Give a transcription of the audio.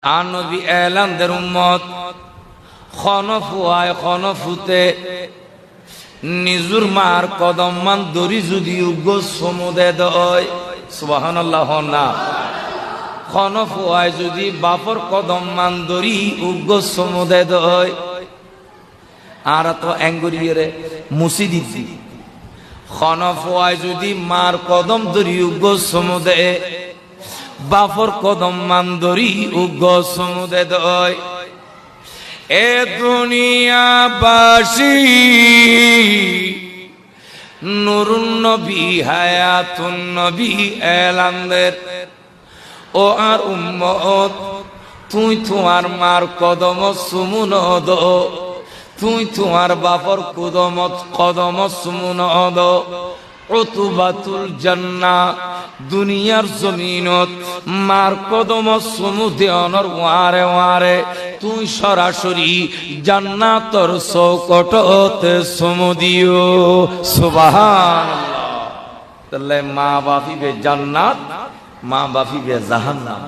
আর নবী এলান দের উম্মত খনফুয়ায় খনফুতে নিজুর মার কদম মান দরি যদি উগ্র সমুদে দয় সুবহানাল্লাহ না খনফুয়ায় যদি বাপর কদম মান দরি উগ্র সমুদে দয় আর তো অ্যাঙ্গুরিয়ে রে মুসি দিছি খনফুয়ায় যদি মার কদম দরি উগ্র সমুদে বাপর কদম মান দরি উগ্র সমুদে দয় এ দুনিয়াবাসী নুরুন নবী হায়াতুন নবী এলানদের ও আর উম্মত তুই তোমার মার কদম সুমুন দো তুই তোমার বাপর কদম সুমুন দো উতুবাতুল জান্নাহ দুনিয়ার জমিনত মার কদম সমুদে অনর ওয়ারে ওয়ারে তুই সরাসরি জান্নাতর চৌকটতে সমুদিও সুবহানাল্লাহ। তাহলে মা বাপিবে জান্নাত, মা বাপিবে জাহান্নাম।